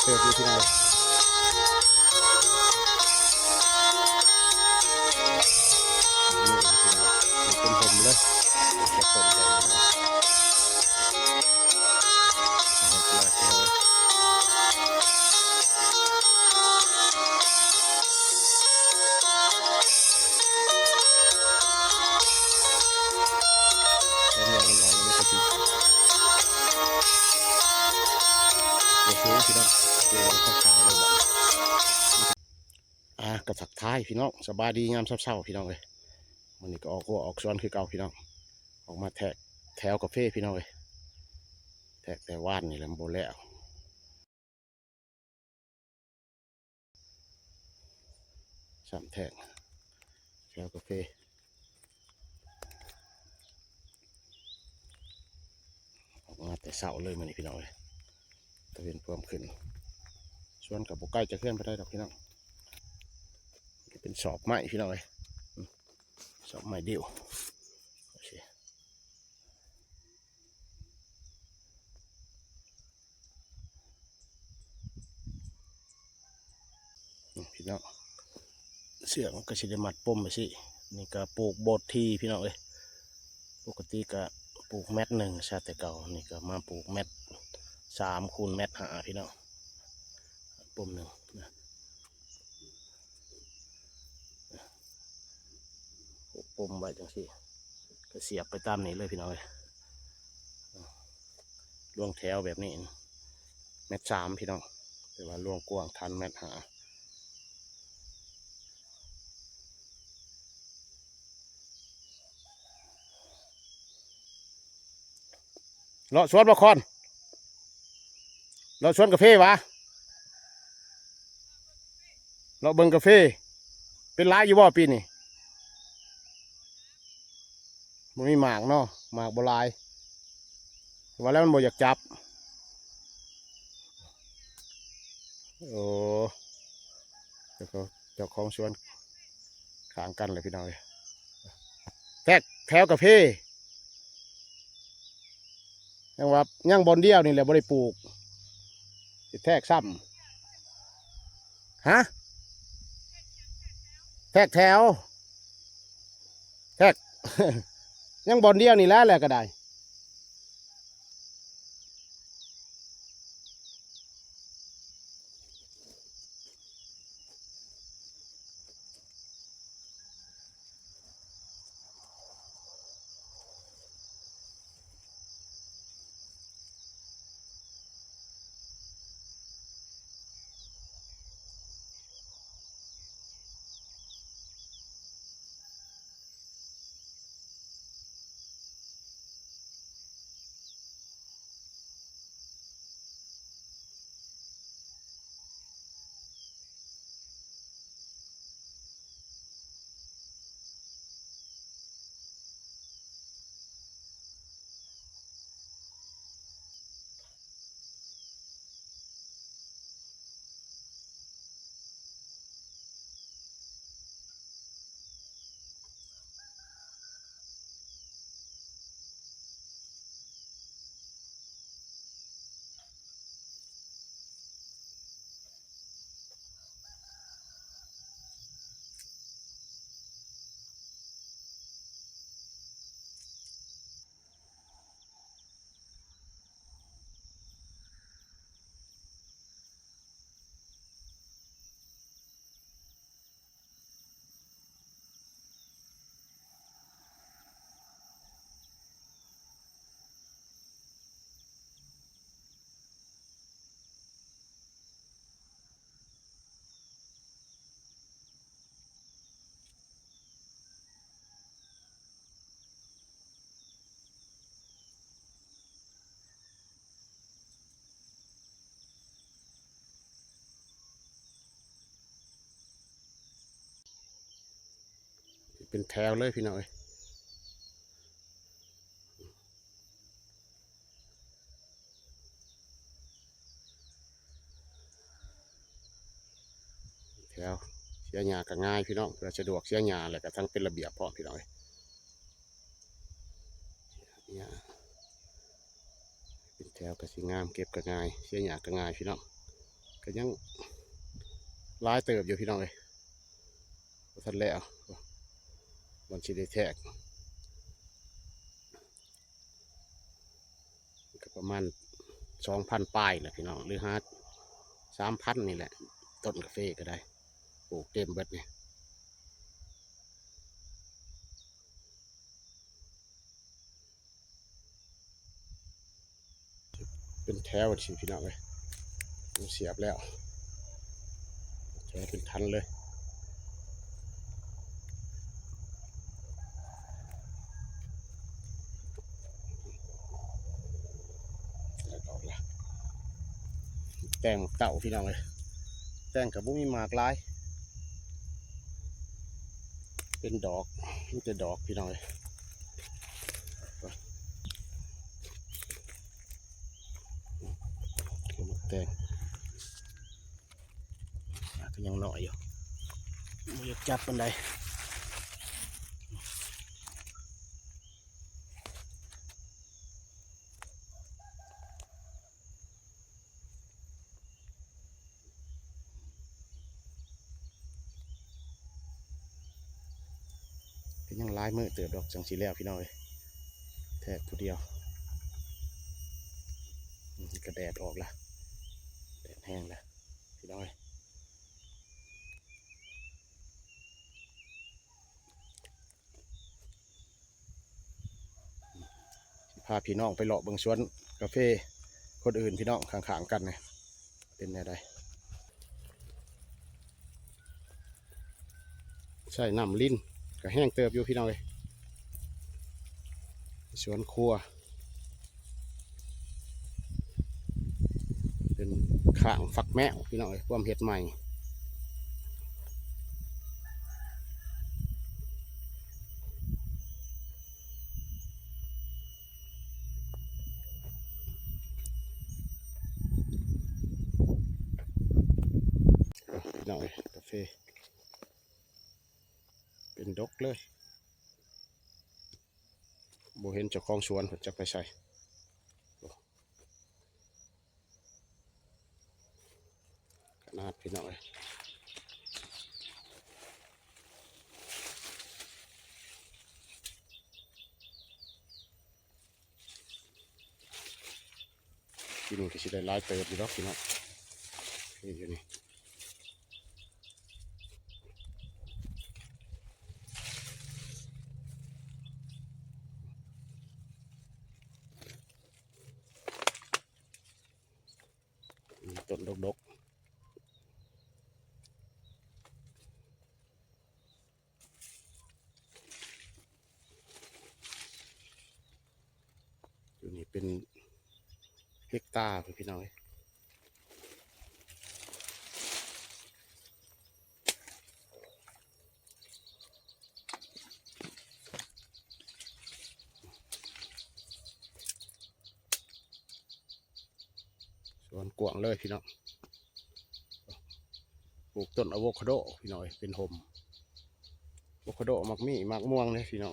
เติบอยู่ที่ไหนนี่เป็นผมเลยจะต้นใจเดี๋ยวพี่น้องเดี๋ยวข้าวขาวเลยแบบกระสักท้ายพี่น้องสบายดีงามเศร้าๆพี่น้องเลยมันนี่ก็ออกสวนคือเก่าพี่น้องออกมาแทกแถวกาแฟพี่น้องเลยแทกแต่ว่านนี่แหละโบแล้วสามแทกแถวกาแฟออกมาแต่เสาเลยมันนี่พี่น้องเลยตะเวนเพิ่มขึ้นสวนกับโบใกล้จะเคลื่อนไปได้หรอกพี่น้องเป็นสอบไม้พี่น้องเลยสอบไม้เดียวโอเคพี่น้องเสือมันก็สิได้มัดปมไปสินี่ก็ปลูกโบดทีพี่น้องเลยปกติก็ปลูก1 เมตรชาติเก่านี่ก็มาปลูก3 คูณ 1 เมตร 5พี่น้องปมหนึ่งนะปมไว้จังสิก็เสียบไปตามนี้เลยพี่น้องเลยล่วงแถวแบบนี้1 เมตร 3พี่น้องแต่ว่าล่วงกว้างทัน1 เมตร 5เลาะสวนบะคอนเลาะสวนกาแฟวะเลาะเบิ่งกาแฟเป็นร้ายอยู่บ่ปีนี่มันมีหมากเนาะหมากโบราณว่าแล้วมันบ่อยากจับโอ้เจ้าของสวนขางกันเลยพี่น้องแทกแถวกาแฟยังว่ายังบอนเดียวนี่แหละบ่ได้ปลูกแทกซ้ำฮะแทกแถวแทก ยังบอนเดียวนี่แล้วแหละก็ได้เป็นแถวเลยพี่น้องแถวเสียหญ้าก็ง่ายพี่น้องเพื่อสะดวกเสียหญ้าแหละก็ทั้งเป็นระเบียบพร้อมพี่น้องเนี่ยเป็นแถวก็สิงามเก็บก็ง่ายเสียหญ้าก็ง่ายพี่น้อง ก็ยังหลายเติบอยู่พี่น้องเลยบ่ทันแล้วมันสิได้แทกก็ประมาณ2,000ปลายแหละพี่น้องหรือ3,000นี่แหละต้นกาแฟก็ได้ปลูกเต็มเบิดนี่เป็นแถวสิพี่น้องเลยเสียบแล้วแถวเป็นทันเลยแต่งเต่าพี่น้องเลยแต่งกับบุ้มีหมากลายเป็นดอกมีแต่ดอกพี่น้องเลยแต่งก็ยังหน่อยอยู่ไม่อยากจับมันใดก็ยังลายมือเติบดอกจังสีแล้วพี่น้องเลยแทกผู้เดียวกระแดดออกละแดดแห้งละพี่น้องเลยพาพี่น้องไปเลาะเบิ่งสวนกาแฟคนอื่นพี่น้องข้างๆกันเนี่ยเป็นแนวใดใช่น้ำลิ้นก็แห้งเติบอยู่พี่น้องเลยสวนครัวเป็นข้างฝักแมวพี่น้องเลยความเห็ดใหม่พี่น้องเลยกาแฟเป็นดกเลยบ่เห็นเจ้าของสวนผมจะไปใส่ขนาดพี่น้องเลยกินก็สิได้หลายเติบอยู่ดอกพี่น้องนี่อยู่นี่ต้นดกๆอยู่นี่เป็นเฮกตาร์พี่น้องเลยสวนกว้างเลยพี่น้องปลูกต้นอะโวคาโดพี่น้องเป็นโฮมอะโวคาโดมักมีมักม่วงเลยพี่น้อง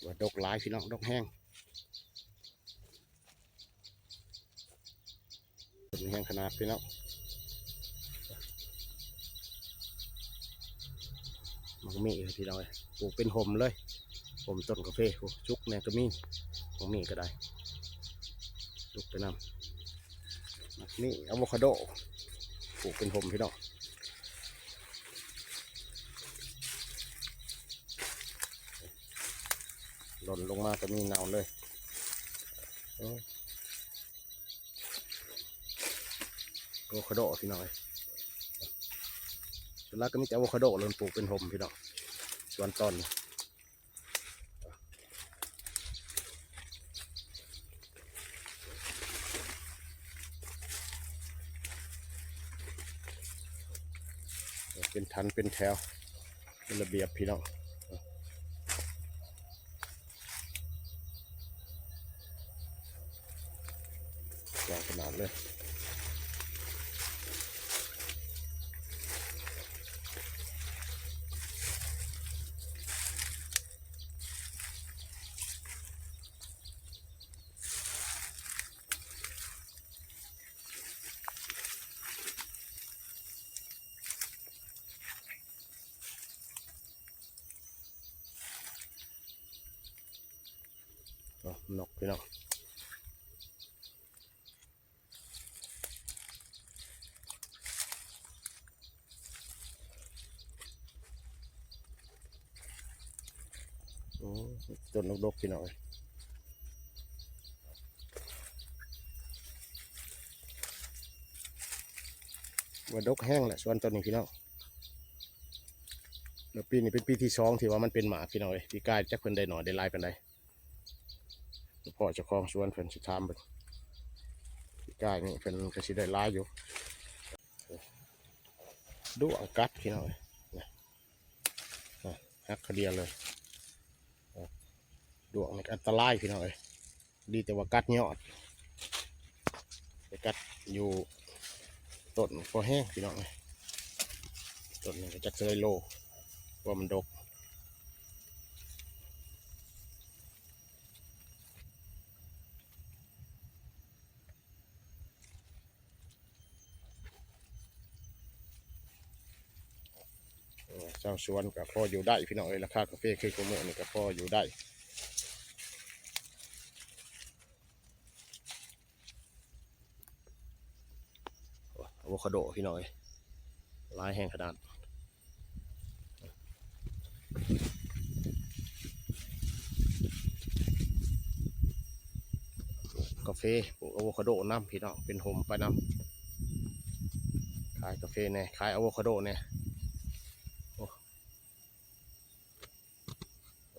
ว่าดกหลายพี่น้องดกแห้งต้นแห้งขนาดพี่น้องมักมีพี่น้องปลูกเป็นโฮมเลยโฮมต้นกาแฟชุกแมงกะมีมักมีก็ได้ชุกไปนำมักมีอะโวคาโดปลูกเป็นโฮมพี่น้องหล่นลงมาก็มีเนาเลยอะโวคาโดพี่น้องส่วนมากก็มีแต่อะโวคาโดหล่นปลูกเป็นโฮมพี่น้องส่วนต้นเป็นทันเป็นแถวเป็นระเบียบพี่น้อง นาดเลยนกพี่น้องต้นนกพี่น้องว่าดกแห้งแหละส่วนต้นนี้พี่น้องแล้วปีนี้เป็นปีที่2ที่ว่ามันเป็นหมาพี่น้องปีกายจักเพิ่นได้หน่อได้ลายเป็นไดพ่อเจ้าของสวนเพิ่นสิถามเบิ่งปีกายนี่เพิ่นก็สิได้ลายอยู่ดูอังกัดพี่น้องฮักเขาเดียวเลยดวงนี่อันตรายพี่น้องดีแต่ว่ากัดยอดไปกัดอยู่ต้นพอแห้งพี่น้องต้นนี้ก็จักเซยโลว่ามันดกเจ้าสวนกับพ่ออยู่ได้พี่น้องราคากาแฟคือกระเมือนี่กับพ่ออยู่ได้อะโวคาโดพี่น้องลายแห้งขนาดกาแฟปลูกอะโวคาโดน้ำพี่น้องเป็นโฮมไปน้ำขายกาแฟเนี่ยขายอะโวคาโดเนี่ย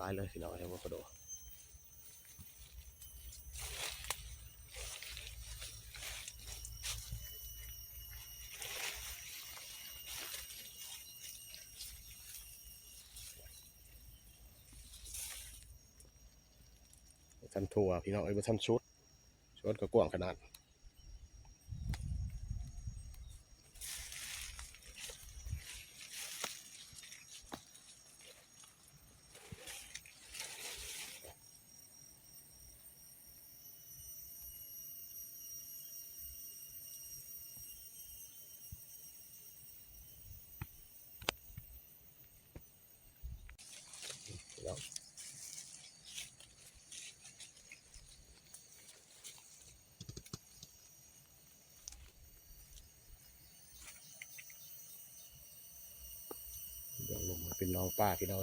ลายเลยพี่น้องอะโวคาโดทันทัวพี่น้องทันชุดก็กว้างขนาดแล้วเดี๋ยวลงมาเป็นน้องป้าพี่น้อง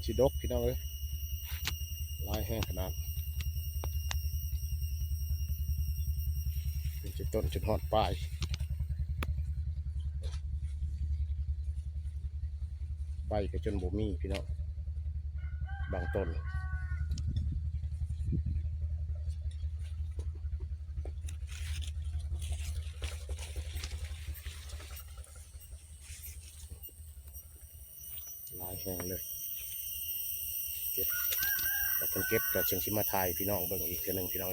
ชิดกพี่น้องลายแห้งขนาดเป็นจุดต้นจุดหอดปลายใบก็จนบ่มีพี่น้องบางต้นลายแห้งเลยเก็บแต่คนเก็บก็เชิงชิมาไทยพี่น้องเบิ่งอีกทีหนึ่งพี่น้อง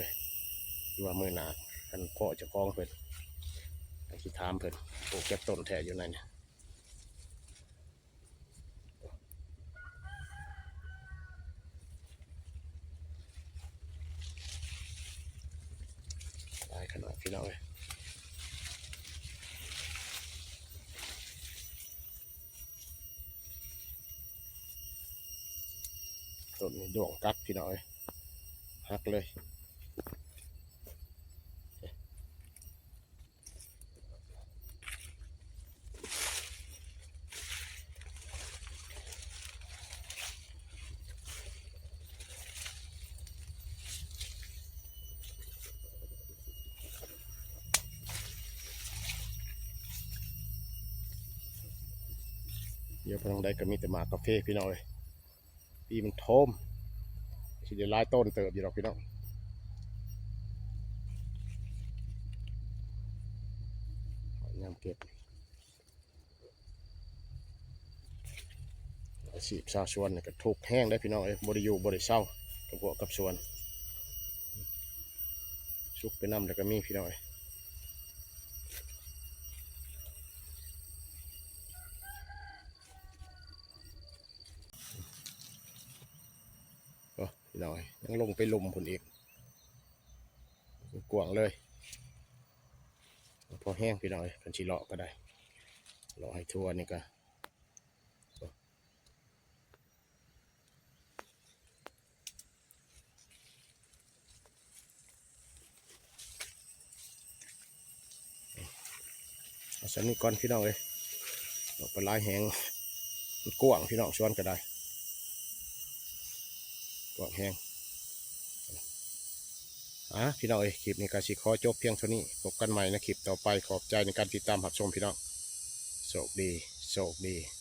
ดูว่ามือหนากันพ่อจะคล้องเพิ่นไอ้ที่ถามเพิ่นปลูกเก็บต้นแท้อยู่นั่นลายขนาดพี่น้องต้นนี้ดวงกัดพี่น้องหักเลยเดี๋ยวพลังได้ก็มีแต่หมากกาแฟพี่น้องปีมันโทมสิเดี๋ยวลายต้นเติบอยู่หรอกพี่น้อง น้ำเก็บอาชีพชาวสวนนี่ก็ทุกข์แห้งได้พี่น้องเอ้ยบ่ได้อยู่บ่ได้เศร้ากับพวกกับสวนสุกไปนำแล้วก็มีพี่น้องเอ้ยพี่น้องเอ้ยยังลงไปลุมผลอีกกวางเลยพอแห้งพี่น้องเอ้ยกันชีเลาะก็ได้เลาะให้ทั่วนี่ก็เอาสันนี้ก่อนพี่น้องเอ้ยเราไปลายแห้งกวางพี่น้องชวนก็ได้กวางแห้งพี่น้องเอ้ยคลิปนี้ก็สิขอจบเพียงเท่านี้พบกันใหม่ในคลิปต่อไปขอบใจในการติดตามรับชมพี่น้องโชคดีโชคดี